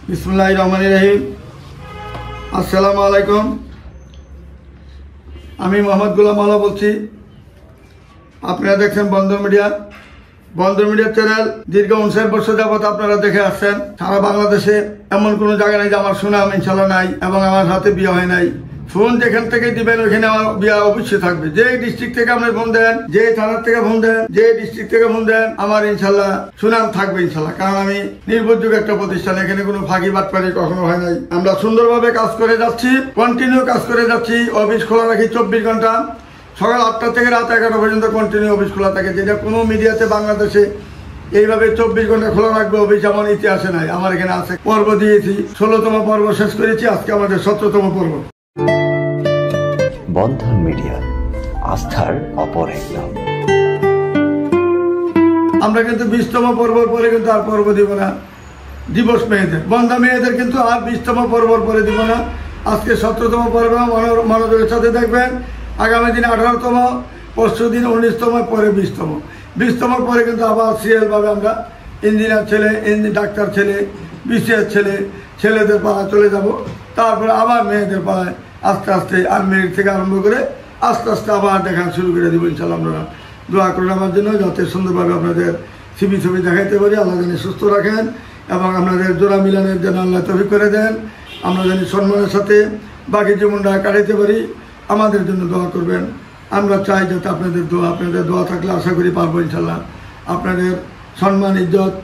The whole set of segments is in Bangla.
बिस्मिल्लाहिर्रहमानिर्रहीम। अस्सलामु आलैकुम। আমি মোহাম্মদ গোলাম আলা বলছি। আপনারা দেখছেন বন্দর মিডিয়া চ্যানেল। দীর্ঘ 59 বছর যাবত আপনারা দেখে আসছেন। সারা বাংলাদেশে এমন কোনো জায়গা নাই যে আমার সুনাম ইনশাল্লাহ নাই এবং আমার হাতে বিয়ে হয় নাই। ফোন যেখান থেকে দিবেন ওখানে আমার বিয়ে অবশ্যই থাকবে। যে ডিস্ট্রিক্ট থেকে আপনি ফোন দেন, যে থানার থেকে ফোন দেন, যে ডিস্ট্রিক্ট থেকে ফোন দেন, আমার ইনশাল্লাহ সুনাম থাকবে ইনশাল্লাহ। কারণ আমি নির্ভরযোগ্য একটা প্রতিষ্ঠান, এখানে কোনো ফাঁকি বাটপারি কখনো হয় নাই। আমরা সুন্দরভাবে কাজ করে যাচ্ছি, কন্টিনিউ কাজ করে যাচ্ছি। অফিস খোলা রাখি 24 ঘন্টা, সকাল 8টা থেকে রাত 11টা পর্যন্ত কন্টিনিউ অফিস খোলা থাকে। যেটা কোনো মিডিয়াতে বাংলাদেশে এইভাবে 24 ঘন্টা খোলা রাখবে অফিস আমার ইতিহাসে নাই। আমার এখানে আছে। পর্ব দিয়েছি, 16তম পর্ব শেষ করেছি, আজকে আমাদের 17তম পর্ব। বন্ধন মিডিয়া, আস্থার অপর এক নাম। আমরা কিন্তু 20তম পর্বর পরে কিন্তু আর পর্ব দিব না। দিবস মেয়েদের, বন্ধা মেয়েদের কিন্তু আর 20তম পর্বর পরে দিব না। আজকে 17তম পর্ব মনোযোগের সাথে দেখবেন। আগামী দিন 18তম, পরশু দিন 19তম, পরে 20তম পরে কিন্তু আবার সিরিয়ালভাবে আমরা ইঞ্জিনিয়ার ছেলে, ডাক্তার ছেলে, বিসিএস ছেলেদের পাড়া চলে যাব। তারপরে আবার মেয়েদের পাড়ায় আস্তে আস্তে আর মেয়ের থেকে আরম্ভ করে আস্তে আস্তে আবার দেখা শুরু করে দেবো ইনশাল্লাহ। আপনারা দোয়া করুন আমার জন্য, যাতে সুন্দরভাবে আপনাদের ছবি দেখাইতে পারি। আল্লাহ জানি সুস্থ রাখেন এবং আপনাদের জোড়া মিলানের যেন আল্লাহ তৌফিক করে দেন। আমরা জানি সম্মানের সাথে বাকি জীবনটা কাটাইতে পারি। আমাদের জন্য দোয়া করবেন। আমরা চাই যাতে আপনাদের দোয়া থাকলে আশা করি পারবো ইনশাল্লাহ। আপনাদের সম্মান ইজ্জত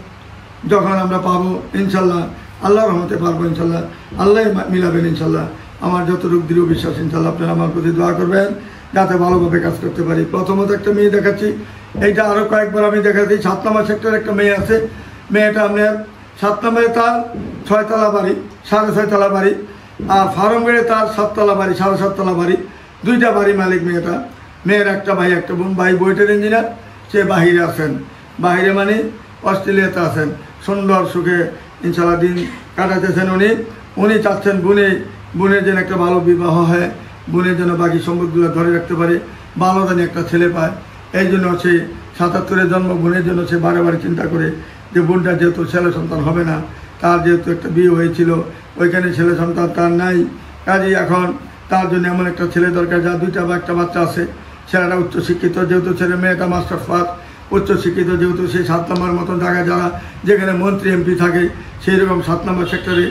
যখন আমরা পাবো ইনশাল্লাহ, আল্লাহর রহমতে পারবো ইনশাল্লাহ। আল্লাহ মিলাবেন ইনশাল্লাহ। আমার যতটুকু দৃঢ় বিশ্বাস ইনশাল্লাহ আপনারা আমার প্রতি দোয়া করবেন যাতে ভালোভাবে কাজ করতে পারি। প্রথমত একটা মেয়ে দেখাচ্ছি, এইটা আরও কয়েকবার আমি দেখাচ্ছি। 7 নম্বর সেক্টরে একটা মেয়ে আছে। মেয়েটা আপনার 7 নম্বরে তার 6 তলা বাড়ি, 6.5 তলা বাড়ি। আর ফার্মগেড়ে তার 7 তলা বাড়ি, 7.5 তলা বাড়ি। 2টা বাড়ি মালিক মেয়েটা। মেয়ের একটা ভাই একটা বোন। ভাই বুয়েটের ইঞ্জিনিয়ার, সে বাহিরে আছেন। বাহিরে মানে অস্ট্রেলিয়াতে আছেন। সুন্দর সুখে ইনশাল্লাহ দিন কাটাতেছেন উনি চাচ্ছেন বোনের যেন একটা ভালো বিবাহ হয়, বোনের যেন বাকি সম্পদগুলো ধরে রাখতে পারে, ভালো যেন একটা ছেলে পায়। এই জন্য সে 77-এ জন্ম, বোনের জন্য সে বারে চিন্তা করে যে বোনটা যেহেতু ছেলে সন্তান হবে না, তার যেহেতু একটা বিয়ে হয়েছিল, ওইখানে ছেলে সন্তান তার নাই, কাজেই এখন তার জন্য এমন একটা ছেলে দরকার যার 2টা বা একটা বাচ্চা আছে। ছেলেটা উচ্চশিক্ষিত, যেহেতু ছেলে মেয়েটা মাস্টার্স পাস, উচ্চশিক্ষিত, যেহেতু সেই 7 নম্বর মতন জায়গায় যারা যেখানে মন্ত্রী এমপি থাকে সেই রকম 7 নম্বর সেক্টরে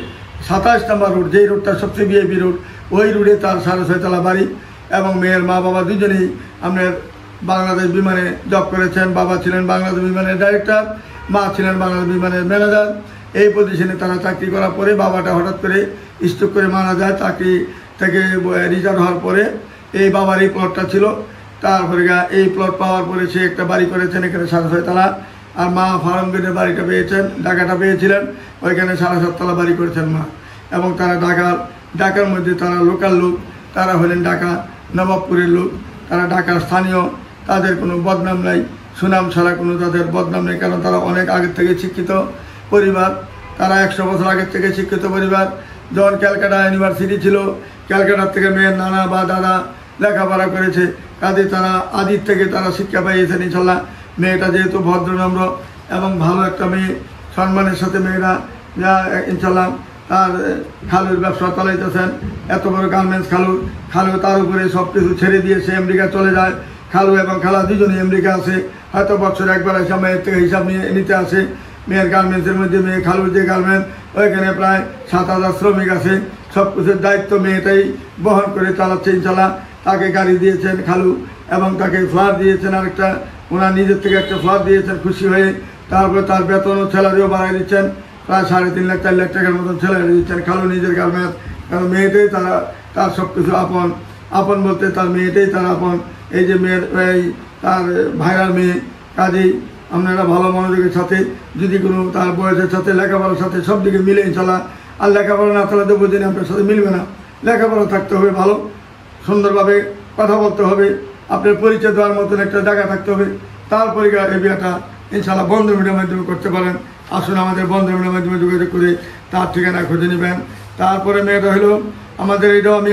27 নম্বর রোড, যেই রোডটা সবচেয়ে ভিআইপি রোড, ওই রোডে তার 6.5 তলা বাড়ি। এবং মেয়ের মা বাবা দুজনেই আপনার বাংলাদেশ বিমানে জব করেছেন। বাবা ছিলেন বাংলাদেশ বিমানের ডাইরেক্টর, মা ছিলেন বাংলাদেশ বিমানের ম্যানেজার। এই পজিশনে তারা চাকরি করার পরে বাবাটা হঠাৎ করে স্ট্রোক করে মারা যায়। চাকরি থেকে রিটায়ার হওয়ার পরে এই বাবার এই প্লটটা ছিল। তারপরে এই প্লট পাওয়ার পরে সে একটা বাড়ি করেছেন এখানে 6.5 তলা। আর মা ফার্মগেটের বাড়িটা পেয়েছেন, ঢাকাটা পেয়েছিলেন, ওইখানে 7.5 তলা বাড়ি করেছেন মা। এবং তারা ঢাকার মধ্যে তারা লোকাল লোক, তারা হলেন ঢাকা নবাবপুরের লোক, তারা ঢাকার স্থানীয়। তাদের কোনো বদনাম নাই, সুনাম ছাড়া কোনো তাদের বদনাম নেই। কারণ তারা অনেক আগের থেকে শিক্ষিত পরিবার, তারা 100 বছর আগের থেকে শিক্ষিত পরিবার। যখন ক্যালকাটা ইউনিভার্সিটি ছিল, ক্যালকাটার থেকে মেয়ের নানা বা দাদা লেখাপড়া করেছে, কাজে তারা আদির থেকে তারা শিক্ষা পাইয়েছেন ইনশাল্লাহ। মেয়েটা যেহেতু ভদ্রনম্র এবং ভালো একটা মেয়ে, সম্মানের সাথে মেয়েরা যা ইনশাল্লাহ তার খালুর ব্যবসা চালাইতেছেন। এত বড় গার্মেন্টস খালু তার উপরে সব কিছু ছেড়ে দিয়ে সে আমেরিকা চলে যায়। খালু এবং খালা দুজনেই আমেরিকা আছে, হয়তো বছর একবার এসে মেয়ের থেকে হিসাব নিতে আসে। মেয়ের গার্মেন্টসের মধ্যে মেয়ে খালুর যে গার্মেন্টস, ওইখানে প্রায় 7,000 শ্রমিক আছে। সব কিছুর দায়িত্ব মেয়েটাই বহন করে চালাচ্ছে ইনশাল্লাহ। তাকে গাড়ি দিয়েছেন খালু এবং তাকে ফ্ল্যাট দিয়েছেন, আরেকটা ওনার নিজের থেকে একটা ফ্ল্যাট দিয়েছেন খুশি হয়ে। তারপরে তার বেতন ও স্যালারিও বাড়াই দিচ্ছেন, প্রায় 3.5 লাখ 4 লাখ টাকার মতন স্যালারি দিচ্ছেন খালু নিজের গার্মেন্টস। কারণ মেয়েটাই তার সব কিছু আপন বলতে তার মেয়েটাই তার আপন। এই যে মেয়ের তার ভাইরার মেয়ে, কাজেই আপনারা ভালো মনোযোগের সাথে যদি কোনো তার বয়সের সাথে লেখাপড়ার সাথে সব দিকে মিলে ইনশাল্লাহ। আর লেখাপড়া না থাকলে তো বুঝিনি আপনার সাথে মিলবে না। লেখাপড়া থাকতে হবে, ভালো সুন্দরভাবে কথা বলতে হবে, আপনার পরিচয় দেওয়ার মতন একটা জায়গা থাকতে হবে। তারপরে এই বিয়েটা ইনশাল্লাহ বন্ধন মিডিয়ার মাধ্যমে করতে পারেন। আসুন আমাদের বন্ধন মিডিয়ার মাধ্যমে যোগাযোগ করে তার ঠিকানা খুঁজে নেবেন। তারপরে মেয়েটা হলো আমাদের, এটাও আমি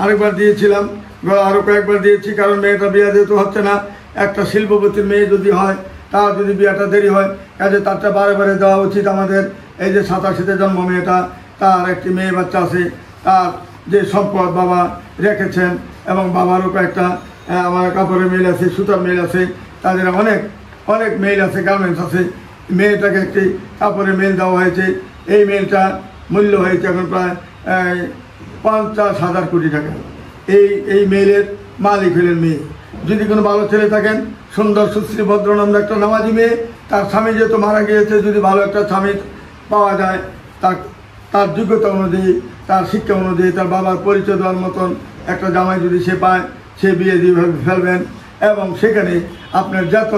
আরেকবার দিয়েছিলাম, আরও কয়েকবার দিয়েছি। কারণ মেয়েটা বিয়ে যেহেতু হচ্ছে না, একটা শিল্পপতির মেয়ে যদি হয়, তার যদি বিয়েটা দেরি হয়, কাজে তারটা বারে দেওয়া উচিত আমাদের। এই যে 87-তে জন্ম মেয়েটা, তার একটি মেয়ে বাচ্চা আছে, তার যে সম্পদ বাবা রেখেছেন এবং বাবারও কয়েকটা আমার কাপড়ের মিল আছে, সুতার মিল আছে, তাদের অনেক অনেক মেল আছে, গার্মেন্টস আছে। মেয়েটাকে একটি কাপড়ের মিল দেওয়া হয়েছে। এই মেলটা মূল্য হয়েছে এখন প্রায় 50,000 কোটি টাকা। এই মেলের মালিক হলেন মেয়ে। যদি কোনো ভালো ছেলে থাকেন, সুন্দর সুশ্রী ভদ্রনম্র একটা নামাজি মেয়ে, তার স্বামী যেহেতু মারা গিয়েছে, যদি ভালো একটা স্বামী পাওয়া যায়, তার যোগ্যতা অনুযায়ী, তার শিক্ষা অনুযায়ী, তার বাবার পরিচয় দেওয়ার মতন একটা জামাই যদি সে পায়, সে বিয়ে দিয়ে ফেলবেন এবং সেখানে আপনার যত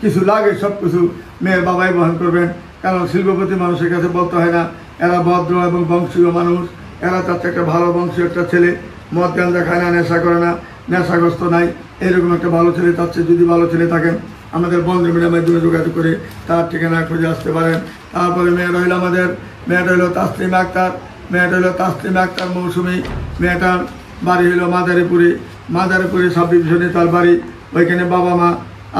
কিছু লাগে সব কিছু মেয়ের বাবাই বহন করবেন। কারণ শিল্পপতি মানুষের কাছে বলতে হয় না, এরা ভদ্র এবং বংশীয় মানুষ, এরা চাচ্ছে একটা ভালো বংশীয় একটা ছেলে, মদ গাঁজা খায় না, নেশা করে না, নেশাগ্রস্ত নাই, এরকম একটা ভালো ছেলে চাচ্ছে। যদি ভালো ছেলে থাকেন আমাদের বন্ধু মিডিয়ার মাধ্যমে যোগাযোগ করে তার ঠিকানা খুঁজে আসতে পারেন। তারপরে মেয়েটা হইল মেয়েটা হইল তাসলিমা আক্তার। মেয়েটা হইল তাসলিমা আক্তার মৌসুমী। মেয়েটার বাড়ি হইল মাদারীপুরে 26 ডিভিশনে তার বাড়ি। ওইখানে বাবা মা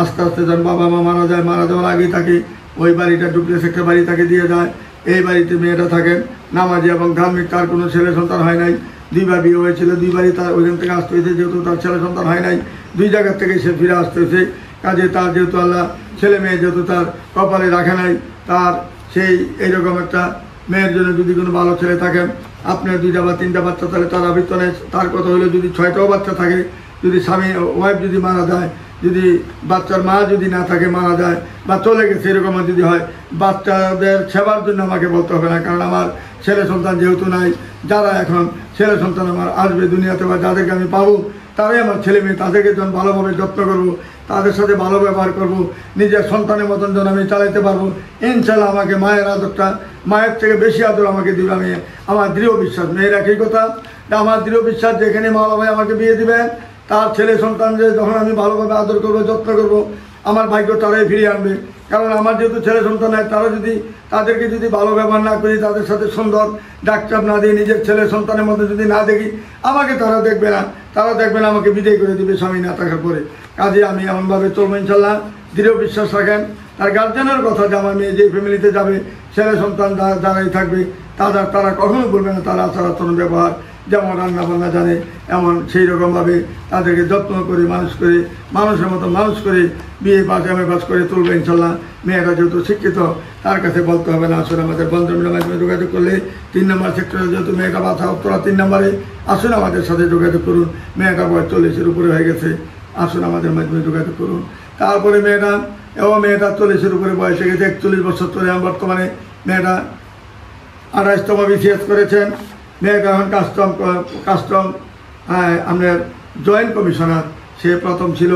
আস্তে আস্তে যখন বাবা মা মারা যায়, মারা যাওয়ার আগেই তাকে ওই বাড়িটা ডুপ্লেক্স একটা বাড়ি তাকে দিয়ে যায়। এই বাড়িতে মেয়েটা থাকেন, নামাজি এবং ধার্মিক। তার কোনো ছেলে সন্তান হয় নাই, 2বার বিয়ে হয়েছিল, 2বারই তার ওইখান থেকে আসতে হয়েছে। যেহেতু তার ছেলে সন্তান হয় নাই, 2 জায়গার থেকে সে ফিরে আসতে হয়েছে। কাজে তার যেহেতু আল্লাহ ছেলে মেয়ে যেহেতু তার কপালে রাখে নাই, তার সেই এইরকম একটা মেয়ের জন্য যদি কোনো ভালো ছেলে থাকেন, আপনার 2টা বা 3টা বাচ্চা, তাহলে তার আবৃত্তনে তার কথা হলো যদি 6টাও বাচ্চা থাকে, যদি স্বামী ওয়াইফ যদি মারা যায়, যদি বাচ্চার মা যদি না থাকে, মারা যায় বা চলে গেছে, এরকম যদি হয়, বাচ্চাদের সেবার জন্য আমাকে বলতে হবে না। কারণ আমার ছেলে সন্তান যেহেতু নাই, যারা এখন ছেলে সন্তান আমার আসবে দুনিয়াতে বা যাদেরকে আমি পাবো, তারাই আমার ছেলে মেয়ে। তাদেরকে যখন ভালোভাবে যত্ন করবো, তাদের সাথে ভালো ব্যবহার করব, নিজের সন্তানের মতন যেন আমি চালাইতে পারবো, ইনশাল্লাহ আমাকে মায়ের আদরটা, মায়ের থেকে বেশি আদর আমাকে দিবে। আমি আমার দৃঢ় বিশ্বাস, মেয়ের একই কথা, আমার দৃঢ় বিশ্বাস যেখানে মা বাবাই আমাকে বিয়ে দিবেন, তার ছেলে সন্তান যে যখন আমি ভালোভাবে আদর করবো, যত্ন করবো, আমার ভাগ্য তারাই ফিরিয়ে আনবে। কারণ আমার যেহেতু ছেলে সন্তান হয়, তারা যদি তাদেরকে যদি ভালো ব্যবহার না করি, তাদের সাথে সুন্দর ডাক্তার না দিয়ে, নিজের ছেলে সন্তানের মধ্যে যদি না দেখি, আমাকে তারা দেখবে না, আমাকে বিদায় করে দিবে স্বামী না থাকার পরে। কাজে আমি এমনভাবে চলবো ইনশাল্লাহ। দৃঢ় বিশ্বাস রাখেন। তার গার্জেনের কথা যে আমার মেয়ে যে ফ্যামিলিতে যাবে, ছেলে সন্তান যারাই থাকবে, তারা কখনো বলবে না, তারা আচার আচরণ ব্যবহার যেমন রান্না বান্না জানে, এমন সেই রকমভাবে তাদেরকে যত্ন করে মানুষ করে, মানুষের মতো মানুষ করে বিয়ে পাস এমএ পাস করে তুলবে ইনশাল্লাহ। মেয়েরা যেহেতু শিক্ষিত, তার কাছে বলতে হবে না। আসলে আমাদের বন্ধুমিলের মাধ্যমে যোগাযোগ করলে 3 নম্বর সেক্টরে যেহেতু মেয়েটা বাছা উত্তরা 3 নম্বরে, আসুন আমাদের সাথে যোগাযোগ করুন। মেয়েটা বয়স 40-এর উপরে হয়ে গেছে, আসুন আমাদের মাধ্যমে যোগাযোগ করুন। তারপরে মেয়েটা 40-এর উপরে বয়স হয়ে গেছে, 41 বছর চলে। বর্তমানে মেয়েটা 28তম বিসিএস করেছেন। মেয়েটা এখন কাস্টম আপনার জয়েন্ট কমিশনার। সে প্রথম ছিল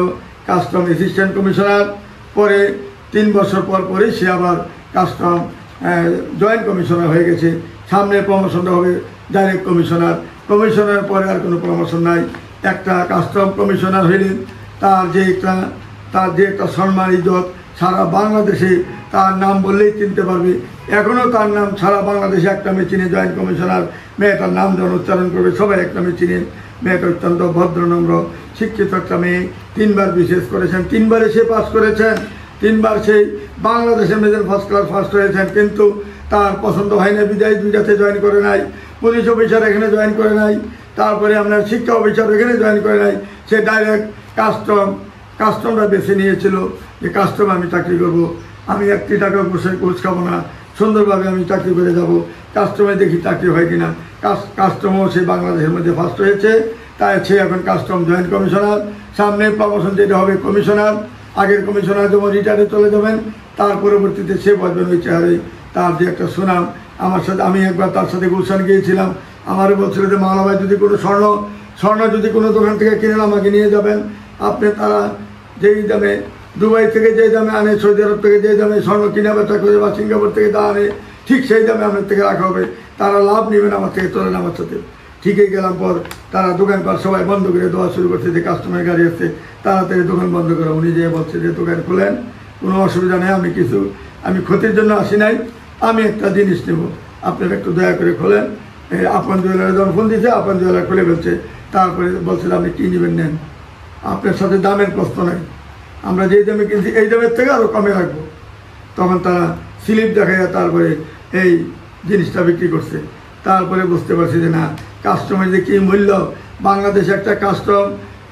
কাস্টম অ্যাসিস্ট্যান্ট কমিশনার, পরে 3 বছর পরে সে আবার কাস্টম জয়েন্ট কমিশনার হয়ে গেছে। সামনে প্রমোশনটা হবে ডাইরেক্ট কমিশনার। কমিশনারের পরে আর কোনো প্রমোশন নাই। একটা কাস্টম কমিশনার হইলেন, তার যে একটা সম্মান ইজ্জত সারা বাংলাদেশে, তার নাম বললেই চিনতে পারবে। এখনও তার নাম সারা বাংলাদেশে একটা নামে চিনে, জয়েন্ট কমিশনার। মেয়েটার নাম যখন উচ্চারণ করবে সবাই একটা নামে চিনে। মেয়েটা অত্যন্ত ভদ্রনম্র শিক্ষিত একটা মেয়ে। 3বার বিশেষ করেছেন, 3বারে সে পাস করেছেন, 3বার সেই বাংলাদেশের মেয়েদের ফার্স্ট ক্লাস ফার্স্ট হয়েছেন। কিন্তু তার পছন্দ হয় না বিদায় 2টাতে জয়েন করে নাই। পুলিশ অফিসার এখানে জয়েন করে নাই, তারপরে আপনার শিক্ষা অফিসার এখানে জয়েন করে নাই। সে ডাইরেক্ট কাস্টমরা বেছে নিয়েছিল যে কাস্টম আমি চাকরি করব, আমি 1 টাকা বসে কোর্স খাবো না, সুন্দরভাবে আমি চাকরি করে যাব। কাস্টমে দেখি চাকরি হয় কিনা। কাস্টমও সে বাংলাদেশের মধ্যে ফার্স্ট হয়েছে, তাই সে এখন কাস্টম জয়েন্ট কমিশনার। সামনে প্রমোশন যেটা হবে কমিশনার। আগের কমিশনার যেমন রিটায়ারে চলে যাবেন, তার পরবর্তীতে সে বসবেন ওই চেহারে। তার যে একটা সুনাম, আমি একবার তার সাথে গুলশান গিয়েছিলাম। আমারও বলছিল যে মালাবাই যদি কোনো স্বর্ণ যদি কোনো দোকান থেকে কিনেন আমাকে নিয়ে যাবেন। আপনি তারা যেই দামে দুবাই থেকে যেই দামে আনে, সৌদি আরব থেকে যেই দামে স্বর্ণ কিনা বেচা করে বা সিঙ্গাপুর থেকে যা আনে, ঠিক সেই দামে আপনার থেকে রাখা হবে। তারা লাভ নেবেন আমার থেকে, চলেন আমার সাথে। ঠিকই গেলাম পর তারা দোকানপাট সবাই বন্ধ করে দেওয়া শুরু করছে যে কাস্টমার গাড়ি আসছে, তাড়াতাড়ি দোকান বন্ধ করে। উনি যে বলছে যে দোকান খোলেন, কোনো অসুবিধা নেই, আমি ক্ষতির জন্য আসি নাই, আমি একটা জিনিস নেব, আপনারা একটু দয়া করে খোলেন। আপন জুয়েলারে যখন ফোন দিয়েছে, আপন জুয়েলার খুলে ফেলছে। তারপরে বলছিল আপনি কী নেবেন নেন, আপনার সাথে দামের প্রশ্ন নাই, আমরা যেই দামে কিনছি এই দামের থেকে আরও কমে রাখবো। তখন তারা স্লিপ দেখাইয়া তারপরে এই জিনিসটা বিক্রি করছে। তারপরে বুঝতে পারছি যে না, কাস্টমের যে কী মূল্য, বাংলাদেশে একটা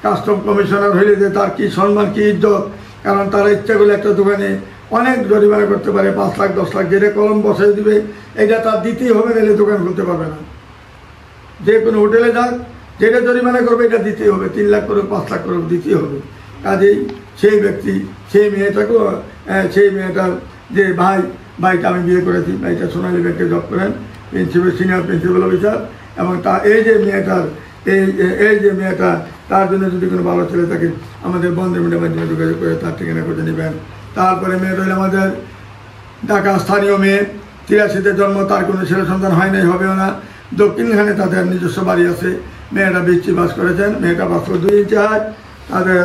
কাস্টম কমিশনার হইলে যে তার কী সম্মান, কী ইজ্জত। কারণ তারা ইচ্ছা করলে একটা দোকানে অনেক জরিমানা করতে পারে, 5 লাখ 10 লাখ, যেটা কলম বসাই দিবে এটা তার দিতেই হবে, নাহলে দোকান খুলতে পারবে না। যে কোনো হোটেলে যাক, যেটা জরিমানা করবে এটা দিতেই হবে, 3 লাখ করে 5 লাখ করে দিতেই হবে। কাজেই সেই ব্যক্তি, সেই মেয়েটাকেও, সেই মেয়েটার যে ভাইটা আমি বিয়ে করেছি, ভাইটা সোনালী ব্যাংকে জব করেন, সিনিয়র প্রিন্সিপাল অফিসার, এবং তা এই যে মেয়েটা তার জন্য যদি কোনো ভালো ছেলে থাকে আমাদের বন্ধের মিডিয়ার মাধ্যমে যোগাযোগ করে তার ঠিকানা করে নেবেন। তারপরে মেয়েটা হলে আমাদের ঢাকা স্থানীয় মেয়ে, 83-তে জন্ম, তার কোনো ছেলে সন্তান হয় নাই, হবেও না। দক্ষিণখানে তাদের নিজস্ব বাড়ি আছে, মেয়েটা বৃষ্টি বাস করেছেন, মেয়েটা 5 2 ইঞ্চি হাইট। তাদের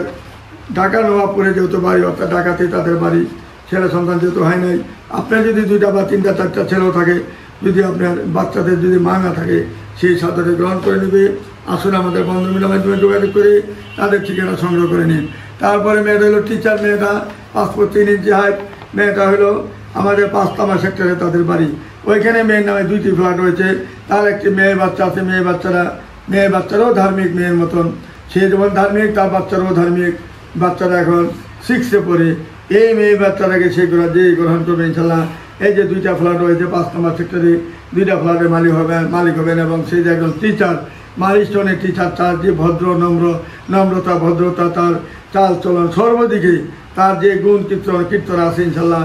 ঢাকা নবাবপুরে যেহেতু বাড়ি, অর্থাৎ ঢাকাতেই তাদের বাড়ি, ছেলে সন্তান যেহেতু হয় নাই। আপনার যদি 2টা বা 3টা 4টা ছেলেও থাকে, যদি আপনার বাচ্চাদের যদি মা না থাকে, সেই সাথে গ্রহণ করে নেবে। আসুন আমাদের বন্ধু মিডিয়ার মাধ্যমে যোগাযোগ করে তাদের ঠিকানা সংগ্রহ করে নিন। তারপরে মেয়েটা হলো টিচার, মেয়েটা 5 ফুট 3 ইঞ্চি হাইট, মেয়েটা হলো আমাদের 5 তামা সেক্টরে তাদের বাড়ি। ওইখানে মেয়ের নামে 2টি ফ্ল্যাট রয়েছে। তার একটি মেয়ে বাচ্চা আছে, মেয়ে বাচ্চারাও ধার্মিক মেয়ের মতন, সে যেমন ধার্মিক তার বাচ্চারাও ধার্মিক। বাচ্চারা এখন 6-এ পড়ে, এই মেয়ে বাচ্চারাকে সে গ্রহণ করবে ইনশাল্লাহ। এই যে 2টা ফ্ল্যাট রয়েছে 5 নম্বর সেক্টরে, 2টা ফ্ল্যাটের মালিক হবেন এবং সেই যে একজন টিচার, মাইলস্টোনের টিচার, তার যে নম্রতা ভদ্রতা, তার চাল চলন, সর্বদিকে তার যে গুণ কীর্তন আছে ইনশাল্লাহ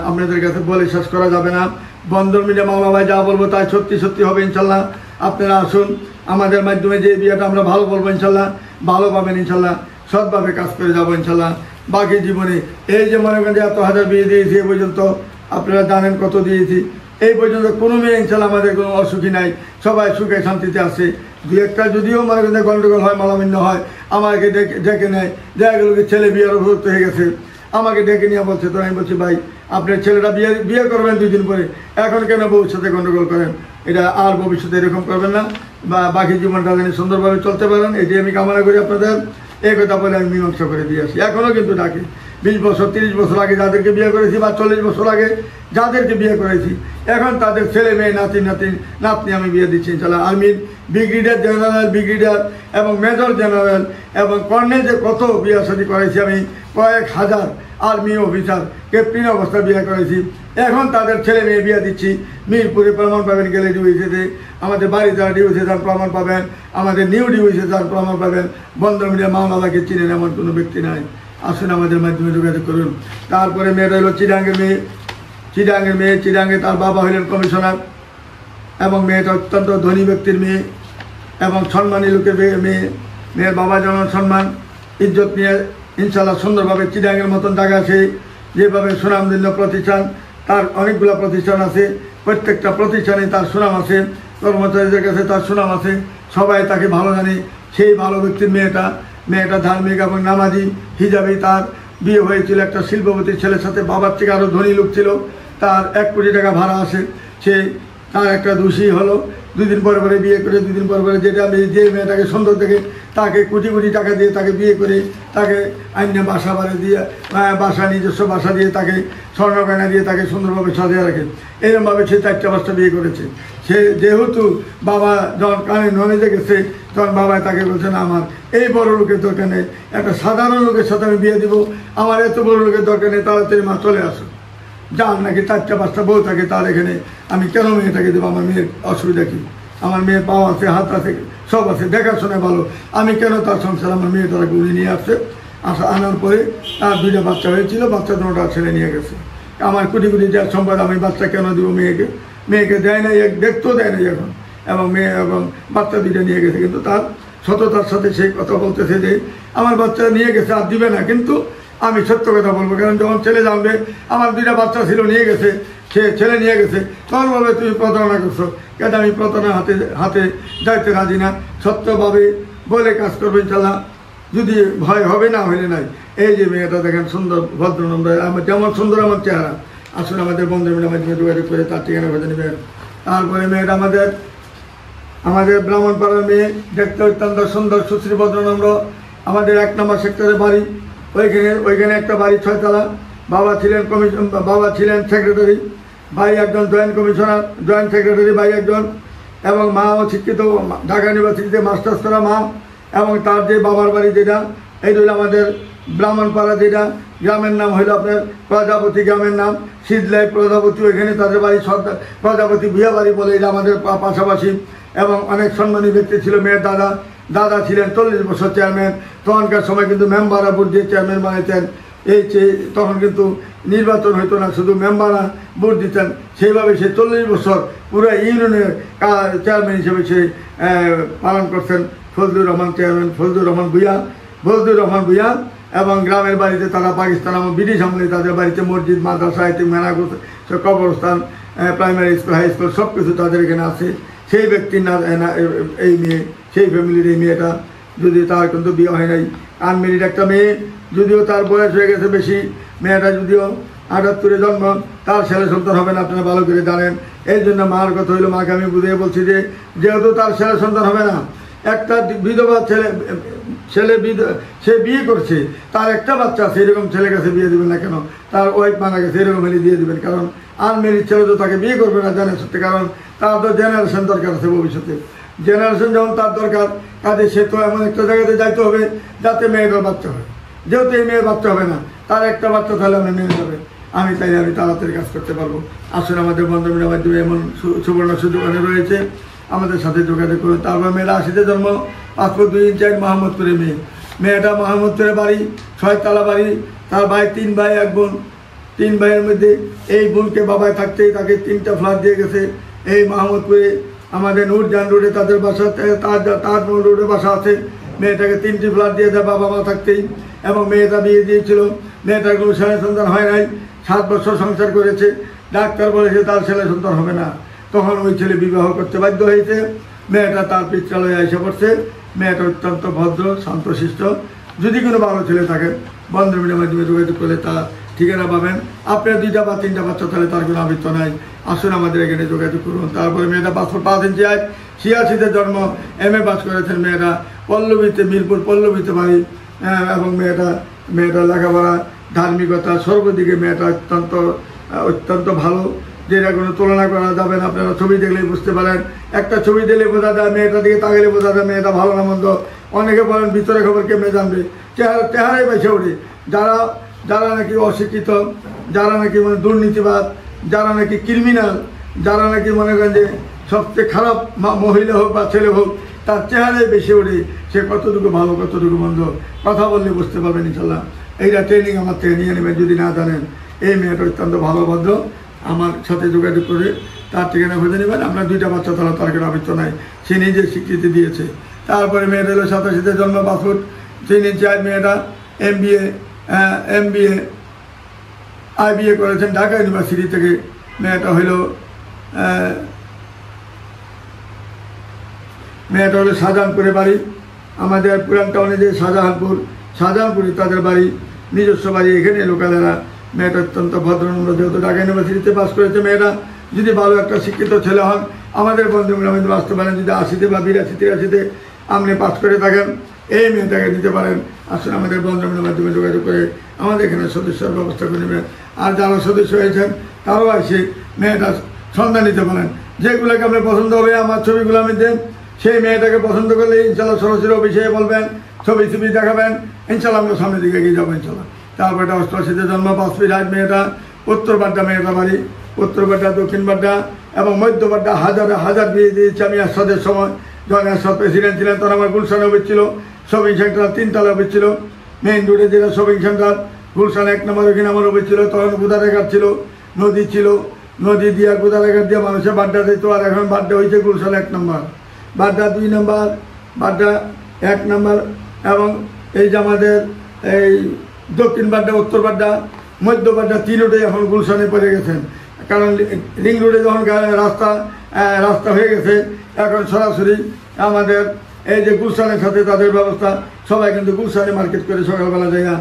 আপনাদের কাছে বলে শেষ করা যাবে না। বন্ধন মিডিয়া মামলা ভাই যা বলবো তাই সত্যি হবে ইনশাল্লাহ। আপনারা আসুন, আমাদের মাধ্যমে যে বিয়েটা আমরা ভালো বলবো ইনশাল্লাহ, ভালো পাবেন ইনশাল্লাহ, সৎভাবে কাজ করে যাবো ইনশাল্লাহ। বাকি জীবনে এই যে মনে করেন যে এত হাজার বিয়ে দিয়েছি এ পর্যন্ত, আপনারা জানেন কত দিয়েছি, এই পর্যন্ত কোনো মেয়ে ইনশাল্লাহ আমাদের কোনো অসুখী নাই, সবাই সুখে শান্তিতে আছে। 2-একটা যদিও মনে করেন গন্ডগোল হয়, মালামিন্য হয়, আমাকে ডেকে নেয়, দেখা গেল কি ছেলে বিয়ের অভিযুক্ত হয়ে গেছে, আমাকে ডেকে নিয়ে বলছে, তো আমি বলছি ভাই আপনার ছেলেটা বিয়ে করবেন 2 দিন পরে, এখন কেন বউর সাথে গন্ডগোল করেন? এটা আর ভবিষ্যতে এরকম করবেন না, বা বাকি জীবনটা যেন সুন্দরভাবে চলতে পারেন, এটি আমি কামনা করি আপনাদের। এই কথা বলে আমি মীমাংসা করে দিয়ে আসি। এখনও কিন্তু ডাকি, 20 বছর 30 বছর আগে যাদেরকে বিয়ে করেছি, বা 40 বছর আগে যাদেরকে বিয়ে করেছি, এখন তাদের ছেলে মেয়ে নাতনি আমি বিয়ে দিচ্ছি ইনশাল্লাহ। আর্মির ব্রিগেডিয়ার জেনারেল, ব্রিগেডিয়ার এবং মেজর জেনারেল এবং কর্নেল যে কত বিয়ে শাদী করেছি আমি, কয়েক হাজার আর্মি অফিসার ক্যাপ্টেন অবস্থা বিয়ে করেছি, এখন তাদের ছেলে মেয়ে বিয়ে দিচ্ছি। মিরপুরে প্রমাণ পাবেন, গেলে ডিউসিতে, আমাদের বাড়িতে ডিউসি যান প্রমাণ পাবেন, আমাদের নিউ ডিউসি যান প্রমাণ পাবেন। বন্ধ মিডিয়া মামলাকে চিনেন এমন কোনো ব্যক্তি নাই, আসুন আমাদের মাধ্যমে যোগাযোগ করুন। তারপরে মেয়েটা হলো চিরাঙ্গের মেয়ে, চিরাঙ্গে তার বাবা হলেন কমিশনার, এবং মেয়েটা অত্যন্ত ধনী ব্যক্তির মেয়ে এবং সম্মানী লোকের মেয়ের বাবা যেমন সম্মান ইজ্জত নিয়ে ইনশাল্লাহ সুন্দরভাবে চিরাঙ্গের মতন জায়গা, সে যেভাবে সুনামধন্য প্রতিষ্ঠান, তার অনেকগুলো প্রতিষ্ঠান আছে, প্রত্যেকটা প্রতিষ্ঠানে তার সুনাম আছে, কর্মচারীদের কাছে তার সুনাম আছে, সবাই তাকে ভালো জানে। সেই ভালো ব্যক্তির মেয়েটা ধার্মিক এবং নামাজি, হিজাবি। তার বিয়ে হয়েছিল একটা শিল্পপতির ছেলের সাথে, বাবার থেকে আরও ধনী লোক ছিল, তার 1 কোটি টাকা ভাড়া আসে। তার একটা দোষী হলো 2 দিন পরে বিয়ে করে, 2 দিন পরে যে মেয়েটাকে সুন্দর দেখে তাকে কোটি টাকা দিয়ে তাকে বিয়ে করে, তাকে আইনে নিজস্ব বাসা দিয়ে, তাকে স্বর্ণগয়না দিয়ে তাকে সুন্দরভাবে সাজিয়ে রাখে। এরকমভাবে সে 4টা বিয়ে করেছে। সে যেহেতু বাবা যখন কানে নলেজে গেছে, তখন বাবাই তাকে বলছে না, আমার এই বড় লোকের দরকার নেই, একটা সাধারণ লোকের সাথে আমি বিয়ে দিব, আমার এত বড় লোকের দরকার নেই, তাড়াতাড়ি মা চলে আসো। যার নাকি 4টা বউ থাকে, তার এখানে আমি কেন মেয়েটাকে দেবো? আমার মেয়ের অসুবিধা কী? আমার মেয়ের পাও আছে, হাত আছে, সব আছে, দেখাশোনা ভালো, আমি কেন তার সংসার? আমার মেয়ে তারা উনি নিয়ে আসছে, আনার পরে তার 2টা বাচ্চা হয়েছিল, বাচ্চা 2টা ছেলে নিয়ে গেছে। আমার কোটি যা সম্পদ, আমি বাচ্চা কেন দেবো মেয়েকে দেয় নাই, দেখতেও দেয় নাই এখন, এবং মেয়ে এবং বাচ্চা 2টা নিয়ে গেছে। কিন্তু তার সততার সাথে সেই কথা বলতেছে যে আমার বাচ্চা নিয়ে গেছে, আর দিবে না, কিন্তু আমি সত্য কথা বলবো। কারণ যখন ছেলে জানবে আমার 2টা বাচ্চা ছিল, নিয়ে গেছে, সে ছেলে নিয়ে গেছে, তখন বলবে তুমি প্রতারণা করছো। কেন আমি প্রতারণা হাতে যাইতে রাজি না, সত্যভাবে বলে কাজ করবো ইনশাল্লাহ, যদি ভয় হবে না হইলে নাই। এই যে মেয়েটা দেখেন সুন্দর, ভদ্র, নম্র, আমার যেমন সুন্দর আমার চেহারা, আসুন আমাদের বন্ধু মিলে মাধ্যমে যোগাযোগ করে তার ঠিকানা খুঁজে নেবেন। তারপরে মেয়েটা আমাদের ব্রাহ্মণপাড়ার মেয়ে, দেখতে অত্যন্ত সুন্দর, সুশ্রী, ভদ্র, নম্র, আমাদের 1 নম্বর সেক্টরে বাড়ি। ওইখানে একটা বাড়ি 6 তলা। বাবা ছিলেন সেক্রেটারি, ভাই একজন জয়েন্ট কমিশনার, জয়েন্ট সেক্রেটারি ভাই একজন, এবং মাও শিক্ষিত, ঢাকা ইউনিভার্সিটিতে মাস্টার্স করা মা, এবং তার যে বাবার বাড়ি যেটা, এই হলো আমাদের ব্রাহ্মণপাড়া, যেটা গ্রামের নাম হলো আপনার প্রজাপতি, গ্রামের নাম শীতলাই প্রজাপতি, ওইখানে তাদের বাড়ি প্রজাপতি বিয়া বাড়ি বলে, এটা আমাদের পাশাপাশি। এবং অনেক সম্মানী ব্যক্তি ছিল, মেয়ের দাদা ছিলেন 40 বছর চেয়ারম্যান। তখনকার সময় কিন্তু মেম্বাররা ভোট দিয়ে চেয়ারম্যান বানাইতেন। তখন কিন্তু নির্বাচন হইতো না, শুধু মেম্বাররা ভোট দিতেন। সেইভাবে সে 40 বছর পুরো ইউনিয়নের চেয়ারম্যান হিসেবে সে পালন করছেন। ফজলুর রহমান চেয়ারম্যান, ফজলুর রহমান ভূঁইয়া। এবং গ্রামের বাড়িতে তারা পাকিস্তান এবং ব্রিটিশ আমলে তাদের বাড়িতে মসজিদ, মাদ্রাসা, মেনা, কবরস্থান, প্রাইমারি স্কুল, হাই স্কুল সব কিছু তাদের এখানে আছে। সেই ব্যক্তির এই মেয়ে, সেই ফ্যামিলির এই মেয়েটা, যদি তার কিন্তু বিয়ে হয় নাই, আনমেরিড একটা মেয়ে, যদিও তার বয়স হয়ে গেছে বেশি, মেয়েটা যদিও 78-এ জন্ম, তার ছেলে সন্তান হবে না, আপনারা ভালো করে জানেন। এই জন্য মার কথা হইলো, মাকে আমি বুঝিয়ে বলছি যে যেহেতু তার ছেলে সন্তান হবে না, একটা বিধবা ছেলে সে বিয়ে করছে, তার একটা বাচ্চা আছে, এরকম ছেলের কাছে বিয়ে দেবেন না কেন? তার ওয়াইফ মারা গেছে, এরকম হলে দিয়ে দেবেন। কারণ আনমেরিড ছেলে তো তাকে বিয়ে করবে না জানে সত্যি, কারণ তার তো জেনারেশন দরকার আছে ভবিষ্যতে। জেনারেশন যেমন তার দরকার, কাজে সে তো এমন একটা জায়গাতে যাইতে হবে যাতে মেয়েটার বাচ্চা হয়। যেহেতু এই মেয়ের বাচ্চা হবে না, তার একটা বাচ্চা তাহলে আমি মেনে যাবে, আমি তাড়াতাড়ি কাজ করতে পারবো। আসলে আমাদের বন্ধুমিলের মাধ্যমে এমন সুবর্ণ সুযোগ রয়েছে, আমাদের সাথে যোগাযোগ করুন। তারপর মেয়েরা 80-তে জন্ম, 5 ফুট 2 ইঞ্চি, মোহাম্মদপুরে মেয়েটা মোহাম্মদপুরে বাড়ি, 6 তলা বাড়ি। তার ভাই 3 ভাই 1 বোন। 3 ভাইয়ের মধ্যে এই বোনকে বাবায় থাকতেই তাকে 3টা ফ্ল্যাট দিয়ে গেছে এই মোহাম্মদপুরে। আমাদের নূরজাহান রোডে তাদের বাসা, তাজ রোডে বাসা আছে। মেয়েটাকে 3টি ফ্ল্যাট দিয়ে দেয় বাবা মা থাকতেই। এবং মেয়েটা বিয়ে দিয়েছিল, মেয়েটার কোনো ছেলে সন্তান হয় নাই, 7 বছর সংসার করেছে। ডাক্তার বলেছে তার ছেলে সন্তান হবে না, তখন ওই ছেলে বিবাহ করতে বাধ্য হয়েছে। মেয়েটা তার পিত্রালয়ে এসে পড়ছে। মেয়েটা অত্যন্ত ভদ্র, শান্তশিষ্ট। যদি কোনো ভালো ছেলে থাকে বন্ধুমিলের মাধ্যমে যোগাযোগ করলে তা ঠিকানা পাবেন। আপনার 2টা বা 3টা বাচ্চা তাহলে তার কোনো আবৃত্ত নাই, আসুন আমাদের এখানে যোগাযোগ করুন। তারপরে মেয়েটা 5 ফুট 5 ইঞ্চি, 86-তে জন্ম, MA পাস করেছেন মেয়েটা। পল্লবীতে, মিরপুর পল্লবীতে বাড়ি। এবং মেয়েটা লেখাপড়া, ধার্মিকতা, সর্বদিকে মেয়েটা অত্যন্ত ভালো, যেটা কোনো তুলনা করা যাবে না। আপনারা ছবি দেখলেই বুঝতে পারেন, একটা ছবি দিলে বোঝা যায়, মেয়েটা দিকে তাকালে বোঝা যায় মেয়েটা ভালো না মন্দ। অনেকে বলেন ভিতরে খবর কেমনে জানবে, চেহারাই বেছে ওঠে। যারা নাকি অশিক্ষিত, যারা নাকি দুর্নীতিবাদ, যারা নাকি ক্রিমিনাল, যারা নাকি মনে করেন যে সবচেয়ে খারাপ মহিলা হোক বা ছেলে হোক, তার চেহারাই বেশি ওঠে সে কতটুকু ভালো কতটুকু মন্দ। কথা বললে বুঝতে পারবেন ইনশাল্লাহ। এইটা ট্রেনিং আমার থেকে নিয়ে নেবেন যদি না জানেন। এই মেয়েটা অত্যন্ত ভালো ভদ্র, আমার সাথে যোগাযোগ করে তার ঠিকানা খুঁজে নেবেন। আপনার 2টা বাচ্চা তারা তার কোনো আবৃত্ত নাই, সে নিজে স্বীকৃতি দিয়েছে। তারপরে মেয়েটা হলো 87-তে জন্ম, 5 ফুট 3 ইঞ্চি। মেয়েটা MBA IBA করেছেন ঢাকা ইউনিভার্সিটি থেকে। মেয়েটা হলো শাহজাহানপুরে বাড়ি। আমাদের পুরান টাউনে যে শাহজাহানপুরে তাদের বাড়ি, নিজস্ব বাড়ি, এখানে লোকালেরা। মেয়েটা অত্যন্ত ভদ্রনম্র, যেহেতু ঢাকা ইউনিভার্সিটিতে পাস করেছে। মেয়েরা যদি ভালো একটা শিক্ষিত ছেলে হন, আমাদের বন্ধুগুলো আমাদের আসতে পারেন। যদি 80-তে বা 82-83-তে আপনি পাস করে থাকেন, এই মেয়েটাকে দিতে পারেন। আসলে আমাদের বন্ধুগুলোর মাধ্যমে যোগাযোগ করে আমাদের এখানে সদস্যের ব্যবস্থা করে নেবেন। আর যারা সদস্য হয়েছেন তারাও এসে মেয়েটা সন্ধান নিতে পারেন। যেগুলোকে আপনার পছন্দ হবে, আমার ছবিগুলো আমি দেন, সেই মেয়েটাকে পছন্দ করলে ইনশাল্লাহ সরাসরি অফিসে বলবেন, ছবি দেখাবেন, ইনশাল্লাহ আমরা সামনের দিকে এগিয়ে যাবো ইনশাল্লাহ। তারপর এটা 88-তে জন্ম, 5 ফিট 8। মেয়েটা উত্তর বাড্ডা, মেয়েটা বাড়ি উত্তর বাড্ডা, দক্ষিণ বাড্ডা এবং মধ্য বাড্ডা। হাজার বিয়ে দিয়েছি আমি এরশাদের সময়, যখন এরশাদ প্রেসিডেন্ট ছিলেন তখন আমার গুলশানে অফিস ছিল, শপিং সেন্টার 3 তলা অফিস ছিল, মেইন রোডে যেটা শপিং সেন্টার গুলশান 1 নম্বর, ওখানে আমার অফিস ছিল। তখন গোদারেঘাট ছিল, নদী ছিল, নদী দিয়ে গোদারেঘাট দিয়ে মানুষের বাড্ডা দিত। আর এখন বাড্ডা হয়েছে গুলশান 1 নম্বর, বাড্ডা 2 নম্বর, বাড্ডা 1 নম্বর। এবং এই যে আমাদের এই দক্ষিণ বাড্ডা, উত্তর বাড্ডা, মধ্য বাড্ডা 3 রোডে এখন গুলশানে পড়ে গেছেন। কারণ রিং রোডে যখন রাস্তা হয়ে গেছে, এখন সরাসরি আমাদের এই যে গুলশানের সাথে তাদের ব্যবস্থা, সবাই কিন্তু গুলশানে মার্কেট করে, সকালবেলা জায়গা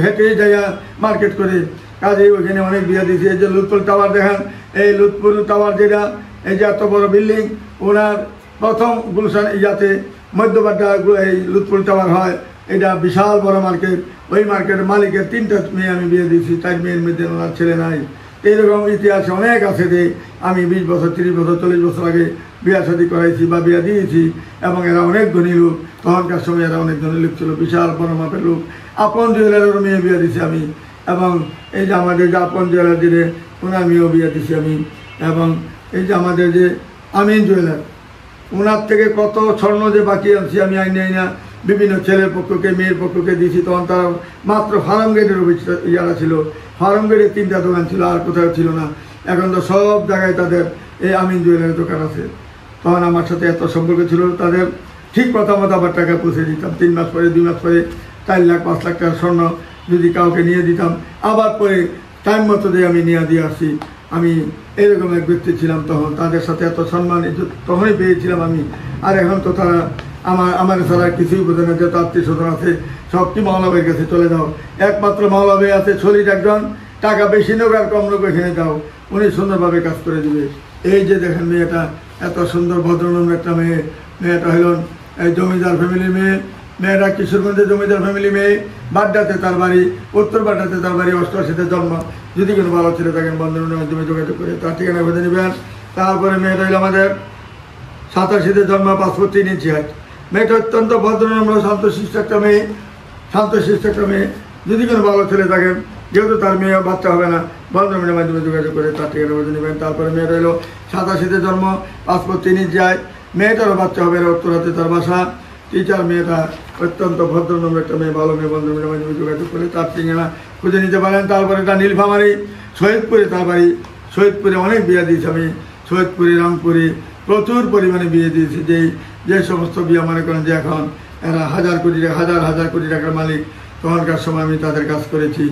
হেঁটেই জায়গা মার্কেট করে। কাজেই ওইখানে অনেক বিয়ে দিয়েছে। এই যে লুৎফুল টাওয়ার দেখেন, এই লুৎফুল টাওয়ার যেটা, এই যে এত বড় বিল্ডিং, ওনার প্রথম গুলশান ইয়াতে মধ্যবাড্ডা এই লুৎফুল টাওয়ার হয়। এটা বিশাল বড় মার্কেট। ওই মার্কেটের মালিকের 3টা মেয়ে আমি বিয়ে দিয়েছি, 4 মেয়ের মধ্যে ওনার ছেলে নাই। এইরকম ইতিহাসে অনেক আছে যে আমি 20 বছর 30 বছর 40 বছর আগে বিয়া শাদী করাইছি বা বিয়া দিয়েছি, এবং এরা অনেক ধনী লোক, তখনকার সময় এরা অনেক ধনী লোক ছিল, বিশাল বড় মাপের লোক। আপন জুয়েলারেরও মেয়ে বিয়া দিছি আমি, এবং এই যে আমাদের যে আপন জুয়েলার দিলে ওনার মেয়েও বিয়া দিছি আমি, এবং এই যে আমাদের যে আমিন জুয়েলার ওনার থেকে কত স্বর্ণ যে বাকি আনছি আমি আইনা বিভিন্ন ছেলের পক্ষকে মেয়ের পক্ষকে দিয়েছি। তখন তারা মাত্র ফার্ম গেটের ইয়ারা ছিল, ফার্ম গেটের 3টা দোকান ছিল, আর কোথাও ছিল না। এখন তো সব জায়গায় তাদের এই আমিন জুয়েলারের দোকান আছে। তখন আমার সাথে এত সম্পর্ক ছিল, তাদের ঠিক কথা মতো আবার টাকা পৌঁছে দিতাম। 3 মাস পরে 2 মাস পরে 4 লাখ 5 লাখ টাকার স্বর্ণ যদি কাউকে নিয়ে দিতাম, আবার পরে টাইম মতো দিয়ে আমি নিয়ে দিয়ে আসছি। আমি এরকম এক ব্যক্তি ছিলাম তখন, তাদের সাথে এত সম্মান তখনই পেয়েছিলাম আমি। আর এখন তো তারা আমার ছাড়া কিছুই বোঝে না, যত আত্মীয় স্বজন আছে সব কি মাওলাবের কাছে চলে যাও, একমাত্র মাওলাবে আছে শরীর একজন, টাকা বেশি নোক আর কম নোক এখানে যাও, উনি সুন্দরভাবে কাজ করে দিবে। এই যে দেখেন মেয়েটা এত সুন্দর ভদ্রনম্র একটা মেয়ে, মেয়েটা হলো এই জমিদার ফ্যামিলির মেয়ে, মেয়েটা কিশোরগঞ্জের জমিদার ফ্যামিলি মেয়ে, বাড্ডাতে তার বাড়ি, উত্তর বাড্ডাতে তার বাড়ি, 88-তে জন্ম। যদি কোনো ভালো ছেলে থাকেন বন্ধনের মাধ্যমে যোগাযোগ করে তার ঠিকানা বেঁধে নেবেন। তারপরে মেয়েটা হলো আমাদের 87-তে জন্ম, 5 ফুট 3 ইঞ্চি হাইট। মেয়েটা অত্যন্ত ভদ্রনম্র শান্তশিষ্ট একটা মেয়ে, শান্তশিষ্ট একটা মেয়ে। যদি কোনো ভালো ছেলে থাকেন, যেহেতু তার মেয়ে বাচ্চা হবে না, বন্ধনের মাধ্যমে যোগাযোগ করে তার ঠিকানা বেঁধে নেবেন। তারপরে মেয়েটা হলো 87-তে জন্ম, 5 ফুট 3 ইঞ্চি হাইট। মেয়েটারও বাচ্চা হবে, উত্তরাতে তার বাসা। টিচার মেয়েটা অত্যন্ত ভদ্রনম্র একটা মেয়ে, ভালো মেয়ে, বন্ধনের মাধ্যমে যোগাযোগ করে তার ঠিকানা খুঁজে নিতে পারেন। তারপরে এটা নীলফামারী শহীদপুরে তার বাড়ি, শহীদপুরে অনেক বিয়ে দিয়েছি আমি, শহীদপুরে রংপুরে প্রচুর পরিমাণে বিয়ে দিয়েছি। যে সমস্ত বিয়ে মনে করেন যে এখন এরা হাজার কোটি টাকার মালিক, তখনকার সময় আমি তাদের কাজ করেছি।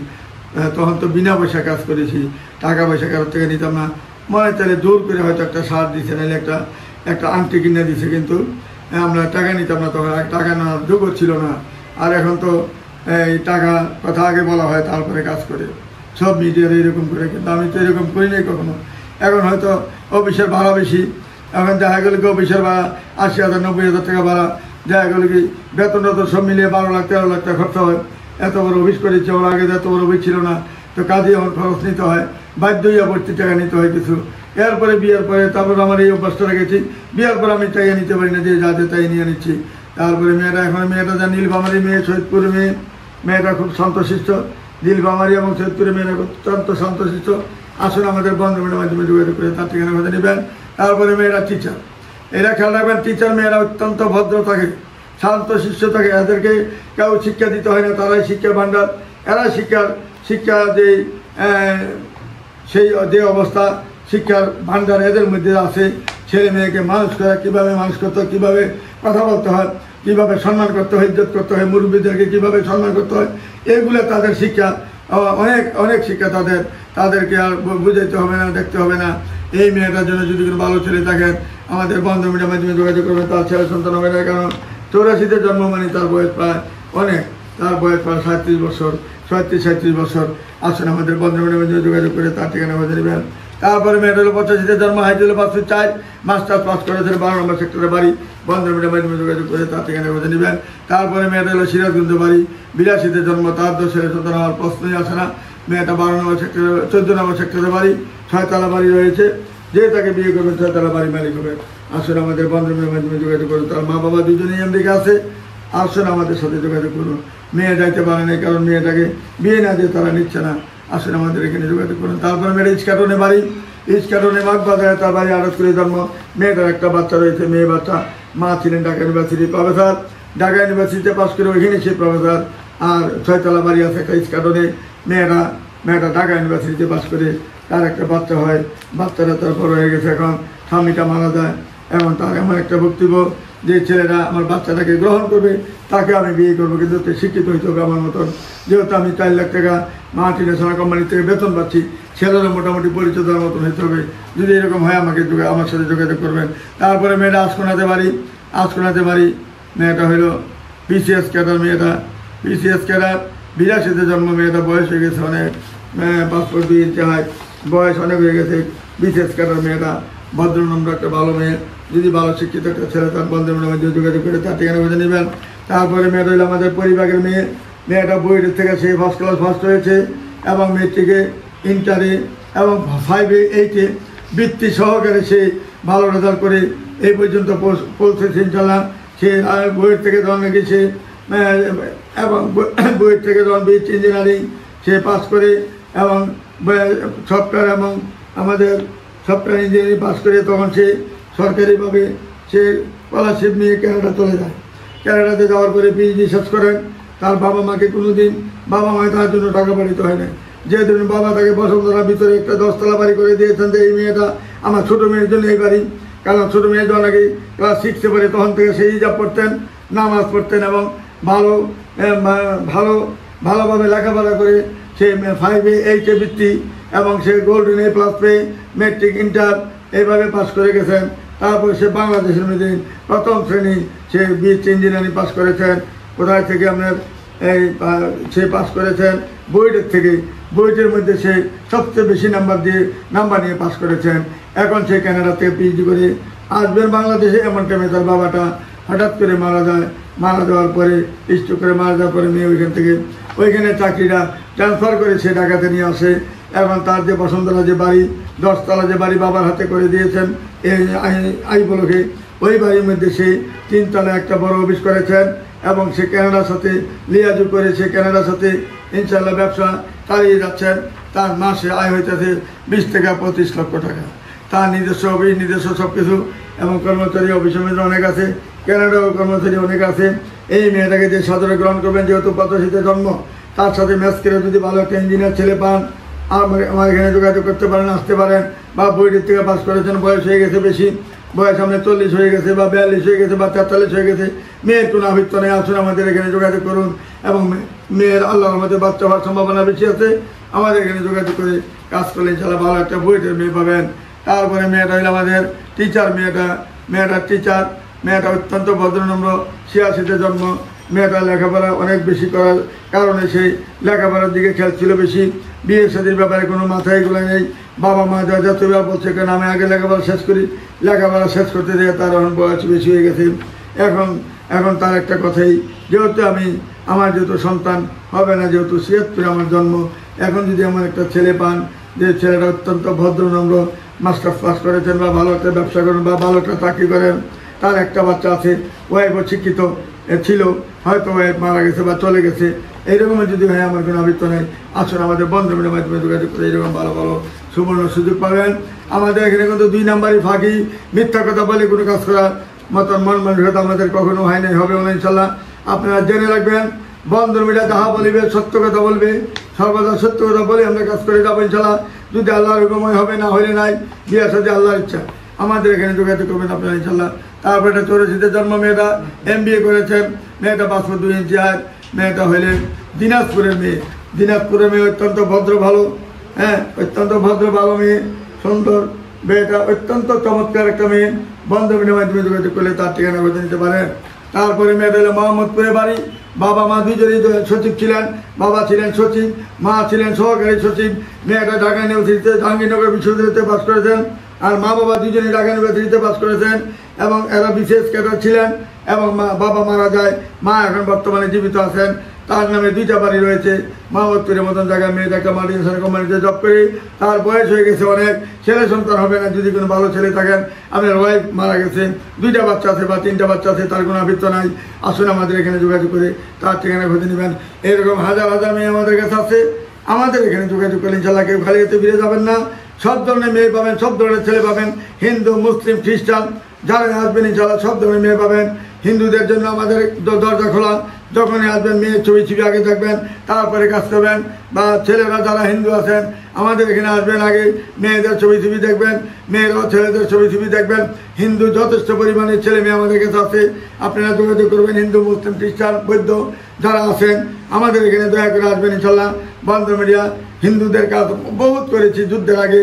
তখন তো বিনা পয়সা কাজ করেছি, টাকা পয়সা কারোর থেকে নিতাম না। মনে চাইলে দূর করে হয়তো একটা সার দিচ্ছে, নাহলে একটা আংটি কিনে দিচ্ছে, কিন্তু আমরা টাকা নিতাম না, তখন টাকা নেওয়ার যোগ্য ছিল না। আর এখন তো এই টাকা কথা আগে বলা হয় তারপরে কাজ করে, সব মিডিয়ার এরকম করে, কিন্তু আমি তো এরকম করি নাই কখনো। এখন হয়তো অফিসের ভাড়া বেশি, এখন দেখা গেল কি অফিসের ভাড়া 80,000 90,000 টাকা ভাড়া, দেখা গেল কি বেতন সব মিলিয়ে 12 লাখ 13 লাখ টাকা খরচা হয়। এত বড় অফিস করেছে, ওর আগে এত বড় অফিস ছিল না, তো কাজে আমার খরচ নিতে হয়, বাধ্য হইয়া ভর্তি টাকা নিতে হয় কিছু। এরপরে বিয়ের পরে তারপর আমার এই অভ্যাসটা রেখেছি, বিয়ের পরে আমি টাকা নিতে পারি না, যে যাতে তাই নিয়ে নিচ্ছি। তারপরে মেয়েটা যা নীলফামারী মেয়ে, শহীদপুরের মেয়ে, মেয়েটা খুব শান্তশিষ্ট। নীলফামারী এবং শহীদপুরের মেয়েরা অত্যন্ত শান্তশিষ্ট। আসুন আমাদের বন্ধনের মাধ্যমে যোগাযোগ করে তার ঠিকানা বেঁধে নেবেন। তারপরে মেয়েরা টিচার, এরা খেয়াল রাখবেন, টিচার মেয়েরা অত্যন্ত ভদ্র থাকে, শান্তশিষ্ট থাকে, এদেরকে কেউ শিক্ষা দিতে হয় না, তারাই শিক্ষা ভাণ্ডার। এরা শিক্ষা সেই যে অবস্থা শিক্ষার ভাণ্ডার এদের মধ্যে আছে। ছেলে মেয়েকে মানুষ করা, কীভাবে মানুষ করতে হয়, কীভাবে কথা বলতে হয়, কীভাবে সম্মান করতে হয়, ইজ্জত করতে হয়, মুরব্বীদেরকে কীভাবে সম্মান করতে হয়, এগুলো তাদের শিক্ষা। অনেক শিক্ষা তাদেরকে আর বুঝাইতে হবে না, দেখতে হবে না। এই মেয়েটার জন্য যদি কোনো ভালো ছেলে থাকেন, আমাদের বন্ধু মিডিয়ার মাধ্যমে যোগাযোগ করবেন। তার ছেলে সন্তান হবে না, কারণ 84-তে জন্ম, মানে তার বয়স প্রায় 37 বছর, 37 বছর। আসুন আমাদের বন্ধু মিডিয়ার মাধ্যমে যোগাযোগ করে তার ঠিকানা বেঁধে নেবেন। তারপরে মেয়েটা হলো 85-তে জন্ম, হাইট হলো 5 ফুট 4, মাস্টার্স পাস করেছে, 12 নম্বর সেক্টরে বাড়ি, বন্ধু মিডিয়ার মাধ্যমে যোগাযোগ করে তার ঠিকানা বেঁধে নেবেন। তারপরে মেয়েটা হলো সিরাজগঞ্জ বাড়ি, 82-তে জন্ম, তার 2 ছেলে সন্তান হওয়ার প্রশ্নই আসে না। মেয়েটা 12 নম্বর সেক্টরে, 14 নম্বর সেক্টরে বাড়ি, 6তলা বাড়ি রয়েছে। যে তাকে বিয়ে করবে 6তলা বাড়ি মালিক হবে। আসুন আমাদের বন্ধনের মাধ্যমে যোগাযোগ করুন। তার মা বাবা দুজনেই আমেরিকা আছে, আসুন আমাদের সাথে যোগাযোগ করুন। মেয়ে যাইতে পারে না, কারণ মেয়েটাকে বিয়ে না দিয়ে তারা নিচ্ছে না। আসুন আমাদের এখানে যোগাযোগ করুন। তারপরে মেয়েটা ইস্কাটনে বাড়ি, ইস্কাটনে বাগবাজারে তার বাড়ি, 28 জন্ম। মেয়েটার একটা বাচ্চা রয়েছে, মেয়ে বাচ্চা। মা ছিলেন ঢাকা ইউনিভার্সিটির প্রফেসর, ঢাকা ইউনিভার্সিটিতে পাস করে ওইখানে সে প্রফেসর। আর 6তলা বাড়ি আছে একটা ইস্কাটনে। মেয়েটা ঢাকা ইউনিভার্সিটিতে পাস করে তার একটা বাচ্চা হয়, বাচ্চাটা তার বড় হয়ে গেছে, এখন স্বামীটা মারা যায়। এবং তার এমন একটা বক্তব্য যে ছেলেরা আমার বাচ্চাটাকে গ্রহণ করবে তাকে আমি বিয়ে করবো, কিন্তু শিক্ষিত হইতে হবে আমার মতন। যেহেতু আমি 4 লাখ টাকা মাল্টিনেশনাল কোম্পানি থেকে বেতন পাচ্ছি, ছেলেরা মোটামুটি পরিচয় দেওয়ার মতন হইতে হবে। যদি এরকম হয় আমার সাথে যোগাযোগ করবেন। তারপরে মেয়েটা আশকোনাতে বাড়ি, মেয়েটা হইলো BCS ক্যাডার, মেয়েটা BCS ক্যাডার, 82-তে জন্ম। মেয়েটা বয়স হয়ে গেছে অনেক, পাসপোর্ট 2 ইঞ্চি হাইট, বয়স অনেক হয়ে গেছে। BCS ক্যাডার মেয়েটা, ভদ্রনম্র একটা ভালো মেয়ে। যদি ভালো শিক্ষিত একটা ছেলে তার বন্ধুদের মধ্যে যোগাযোগ করে তার ঠিকানা বেঁধে নেবেন। তারপরে মেয়েটা হইলো আমাদের পরিবারের মেয়েটা বুয়েটের থেকে সে ফার্স্ট ক্লাস ফার্স্ট হয়েছে, এবং মেয়েটিকে ইন্টারে এবং 5-এ 8-এ বৃত্তি সহকারে সে ভালো রেজাল্ট করে এই পর্যন্ত পৌঁছেছে ইনশাল্লাহ। সে বইয়ের থেকে ধরুন গেছে এবং বইয়ের থেকে ধরুন বিএসসি ইঞ্জিনিয়ারিং সে পাস করে এবং সফটওয়্যার এবং আমাদের সফটওয়্যার ইঞ্জিনিয়ারিং পাস করে তখন সে সরকারিভাবে সে স্কলারশিপ নিয়ে ক্যানাডা চলে যায়। ক্যানাডাতে যাওয়ার পরে পিএইচডি শেষ করেন। তার বাবা মাকে কোনো দিন বাবা মায় তার জন্য টাকা পাঠিত হয় না। যেহেতু বাবা তাকে বসুন্ধরার ভিতরে একটা 10তলা বাড়ি করে দিয়েছেন যে এই মেয়েটা আমার ছোটো মেয়ের জন্য এই বাড়ি, কারণ ছোটো মেয়ের জন্য নাকি ক্লাস 6-এ পড়ে তখন থেকে সেই হিজাব পড়তেন, নামাজ পড়তেন এবং ভালোভাবে লেখাপড়া করে সে 5-এ 8-এ বৃত্তি এবং সে গোল্ডেন A+ পেয়ে ম্যাট্রিক ইন্টার এইভাবে পাস করে গেছেন। তারপর সে বাংলাদেশের মধ্যে প্রথম শ্রেণী সে বিএসসি ইঞ্জিনিয়ারিং পাস করেছেন। কোথায় থেকে আপনার সে পাস করেছেন বুয়েটের থেকে। বুয়েটের মধ্যে সে সবচেয়ে বেশি নাম্বার নিয়ে পাস করেছেন। এখন সে কানাডা থেকে পিএইচডি করে আসবেন বাংলাদেশে। এমন টাইমে তার বাবাটা হঠাৎ করে মারা যায়। মারা যাওয়ার পরে স্ট্রোক করে মারা যাওয়ার পরে মেয়ে ওইখানে চাকরিটা ট্রান্সফার করে সে ঢাকাতে নিয়ে আসে। এখন তার যে বসুন্ধরা যে বাড়ি 10তলা যে বাড়ি বাবার হাতে করে দিয়েছেন এই আইবলকে, ওই বাড়ির মধ্যে সে 3তলা একটা বড় অফিস করেছেন এবং সে কানাডার সাথে লিয়াজু করে সে কানাডার সাথে ইনশাল্লাহ ব্যবসা চালিয়ে যাচ্ছেন। তার মাসে আয় হইতেছে 20 থেকে 25 লক্ষ টাকা। তার নিজস্ব অফিস, নিজস্ব সব কিছু এবং কর্মচারী অফিসের মধ্যে অনেক আছে, কানাডাও কর্মচারী অনেক আছে। এই মেয়েটাকে যে সাদরে গ্রহণ করবেন, যেহেতু 85-তে জন্ম, তার সাথে ম্যাচ করে যদি ভালো একটা ইঞ্জিনিয়ার ছেলে পান আমার এখানে যোগাযোগ করতে পারেন, আসতে পারেন। বা বইটির থেকে পাস করেছেন, বয়স হয়ে গেছে বেশি, বয়স আপনার 40 হয়ে গেছে বা 42 হয়ে গেছে বা 43 হয়ে গেছে, মেয়ের কোনো আবৃত্ত নেই, আসুন আমাদের এখানে যোগাযোগ করুন। এবং মেয়ের আল্লাহর মধ্যে বাচ্চা হওয়ার সম্ভাবনা বেশি আছে, আমাদের এখানে যোগাযোগ করে কাজ করলে ইনশাল্লাহ ভালো একটা বইটের মেয়ে পাবেন। তারপরে মেয়েটা হইল আমাদের টিচার। মেয়েটা টিচার। মেয়েটা অত্যন্ত ভদ্রনম্র, 86-তে জন্ম। মেয়েটা লেখাপড়া অনেক বেশি করার কারণে সেই লেখাপড়ার দিকে খেয়াল ছিল বেশি। বিয়ে শাদীর ব্যাপারে কোনো মাথায় এগুলো নেই। বাবা মা যতবার বলছে কেন আমি আগে লেখাপড়া শেষ করি, লেখাপড়া শেষ করতে দিয়ে তার এখন বয়স বেশি হয়ে গেছে। এখন তার একটা কথাই, যেহেতু আমার যেহেতু সন্তান হবে না, যেহেতু 76 আমার জন্ম, এখন যদি আমার একটা ছেলে পান যে ছেলেটা অত্যন্ত ভদ্রনম্র, মাস্টার্স পাস করেছেন বা ভালো একটা ব্যবসা করেন বা ভালো একটা চাকরি করেন, তার একটা বাচ্চা আছে, ওয়াইফও শিক্ষিত ছিল, হয়তো ওয়াইফ মারা গেছে বা চলে গেছে, এইরকমের যদি হয় আমার কোনো আবৃত্ত নেই, আসুন আমাদের বন্ধুদের মাধ্যমে যোগাযোগ করে এইরকম ভালো ভালো সুবর্ণ সুযোগ পাবেন। আমাদের এখানে কিন্তু 2 নাম্বারই ফাঁকি, মিথ্যা কথা বলে কোনো কাজ করার মতন মন মানসিকতা আমাদের কখনো হয় নাই, হবে না ইনশাল্লাহ। আপনারা জেনে রাখবেন, বন্ধুর মিডিয়া যাহা বলিবে সত্য কথা বলবে, সর্বদা সত্য কথা বলে আমরা কাজ করে যাবো ইনশাল্লাহ। যদি আল্লাহর হুকুময় হবে, না হলে নাই, বিয়ে সাথে আল্লাহর ইচ্ছা। আমাদের এখানে যোগাযোগ করবেন আপনারা ইনশাল্লাহ। তারপরে একটা 84-তে জন্ম, মেয়েটা MBA করেছেন, মেয়েটা 5 ফুট 2 ইঞ্চি হাইট, মেয়েটা হইলেন দিনাজপুরের মেয়ে। দিনাজপুরের মেয়ে অত্যন্ত ভদ্র ভালো, অত্যন্ত ভদ্র ভালো মেয়ে, সুন্দর মেয়েটা, অত্যন্ত চমৎকার একটা মেয়ে। বন্ধুদের মাধ্যমে যোগাযোগ করলে তার ঠিকানা বেঁধে নিতে পারেন। তারপরে মেয়েটা হলো মোহাম্মদপুরে বাড়ি। বাবা মা দুজনেই সচিব ছিলেন, বাবা ছিলেন সচিব, মা ছিলেন সহকারী সচিব। মেয়েটা ঢাকা ইউনিভার্সিটিতে জাহাঙ্গীরনগর বিশ্ববিদ্যালয়তে পাস করেছেন, আর মা বাবা দুজনেই ঢাকা ইউনিভার্সিটিতে পাস করেছেন এবং এরা বিশেষ ক্যাডার ছিলেন। এবং বাবা মারা যায়, মা এখন বর্তমানে জীবিত আছেন। তার নামে 2টা বাড়ি রয়েছে মোহাম্মদপুরের মতন জায়গায়। মেয়েটা একটা মাল্টিনেশনাল কোম্পানিতে জব করে, তার বয়স হয়ে গেছে অনেক, ছেলে সন্তান হবে না। যদি কোনো ভালো ছেলে থাকেন, আপনার ওয়াইফ মারা গেছে, 2টা বাচ্চা আছে বা 3টা বাচ্চা আছে, তার কোনো আবৃত্ত নাই, আসুন আমাদের এখানে যোগাযোগ করে তার ঠিকানা খুঁজে নেবেন। এরকম হাজার হাজার মেয়ে আমাদের কাছে আছে, আমাদের এখানে যোগাযোগ করলে ইনশাল্লাহ কেউ খালি হাতে ফিরে যাবেন না। সব ধরনের মেয়ে পাবেন, সব ধরনের ছেলে পাবেন, হিন্দু মুসলিম খ্রিস্টান যারা আসবেন ইনশাল্লাহ সব ধরনের মেয়ে পাবেন। হিন্দুদের জন্য আমাদের দরজা খোলা, যখনই আসবেন মেয়ের ছবি আগে দেখবেন, তারপরে কাজ করবেন। বা ছেলেরা যারা হিন্দু আছেন আমাদের এখানে আসবেন, আগে মেয়েদের ছবি দেখবেন, মেয়েরাও ছেলেদের ছবি দেখবেন। হিন্দু যথেষ্ট পরিমাণে ছেলে মেয়ে আমাদের কাছে আছে, আপনারা যোগাযোগ করবেন। হিন্দু মুসলিম খ্রিস্টান বৌদ্ধ যারা আছেন আমাদের এখানে দয়া করে আসবেন ইনশাল্লাহ। বন্ধ মিডিয়া হিন্দুদের কাজ বহুত করেছি যুদ্ধের আগে,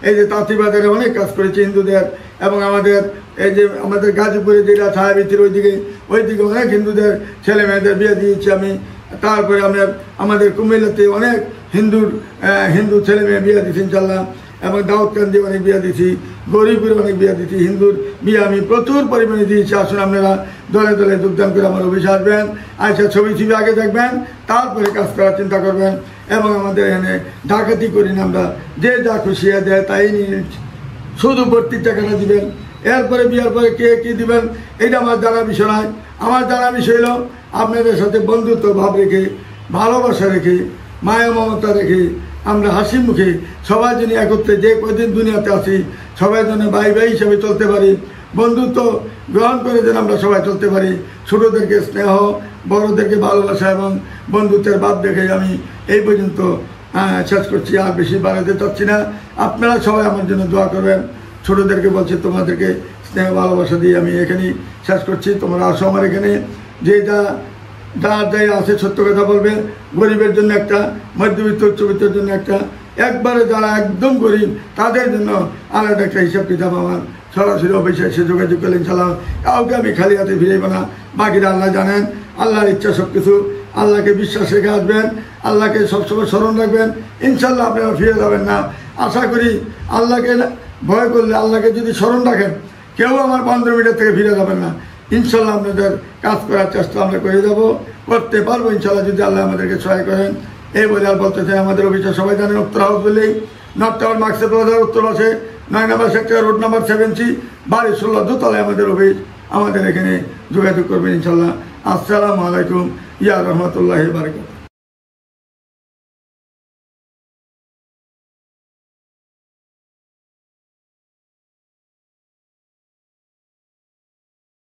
এই যে তাঁতিবাজারে অনেক কাজ করেছি হিন্দুদের। এবং আমাদের এই যে আমাদের গাজীপুরে যেটা ছায়াবিতির ওইদিকে অনেক হিন্দুদের ছেলে মেয়েদের বিয়ে দিয়েছি আমি। তারপরে আমাদের কুমিল্লাতে অনেক হিন্দু ছেলে মেয়ে বিয়ে দিয়েছি ইনশাল্লাহ। এবং দাউদকান্দি অনেক বিয়ে দিয়েছি, গরিবপুরে অনেক বিয়ে দিয়েছি, হিন্দুর বিয়ে আমি প্রচুর পরিমাণে দিয়েছি। আসুন আপনারা দলে দলে যোগদান করে আমার অফিসে আসবেন, আচ্ছা ছবি আগে দেখবেন, তারপরে কাজ করার চিন্তা করবেন। এবং আমাদের এখানে ডাকাতি করি না আমরা, যে যা খুশি দেয় তাই নিয়ে শুধু ভর্তির টাকাটা দিবেন, এরপরে বিয়ার পরে কে কী দিবেন এটা আমার জানা বিষয় নয়। আমার জানা বিষয় হলো আপনাদের সাথে বন্ধুত্ব ভাব রেখে, ভালোবাসা রেখে, মায়া মমতা রেখে আমরা হাসি মুখে সবাই জন্য একত্রে যে কদিন দুনিয়াতে আছি সবাই জন্য ভাই ভাই হিসেবে চলতে পারি, বন্ধুত্ব গ্রহণ করে যেন আমরা সবাই চলতে পারি। ছোটোদেরকে স্নেহ, বড়োদেরকে ভালোবাসা এবং বন্ধুত্বের ভাব দেখে আমি এই পর্যন্ত শেষ করছি, আর বেশি বাড়াতে চাচ্ছি না। আপনারা সবাই আমার জন্য দোয়া করবেন। ছোটোদেরকে বলছি তোমাদেরকে স্নেহ ভালোবাসা দিয়ে আমি এখানেই শেষ করছি। তোমরা আসো আমার এখানে, যে যার যাই আছে সত্য কথা বলবে। গরিবের জন্য একটা, মধ্যবিত্ত উচ্চবিত্তের জন্য একটা, একবারে যারা একদম গরিব তাদের জন্য আলাদা একটা হিসাব কিতাব আমার সরাসরি অফিসে এসে যোগাযোগ করলে ইনশাল্লাহ কাউকে আমি খালি হাতে ফিরেব না। বাকিরা আল্লাহ জানেন, আল্লাহর ইচ্ছা সব কিছু। আল্লাহকে বিশ্বাস রেখে আসবেন, আল্লাহকে সবসময় স্মরণ রাখবেন, ইনশাল্লাহ আপনারা ফিরে যাবেন না। আশা করি আল্লাহকে ভয় করলে, আল্লাহকে যদি স্মরণ রাখেন, কেউ আমার 15 মিটার থেকে ফিরে যাবেন না। ইনশাল্লাহ আপনাদের কাজ করার চেষ্টা আমরা করে যাব, করতে পারবো ইনশাল্লাহ যদি আল্লাহ আমাদেরকে সহায় করেন। এই বলে আর বলতে চাই, আমাদের অফিসে সবাই জানেন উত্তর হাউস বলেই, নর্থ টাওয়ার মার্কসের প্লাজার উত্তর পাশে 9 নম্বর সেক্টর, রোড নাম্বার 7C, বাড়ি 16, দোতলায় আমাদের অফিস। আমাদের এখানে যোগাযোগ করবেন ইনশাল্লাহ। আসসালামু আলাইকুম ইয়া রহমতুল্লাহি বারাকাতুহু।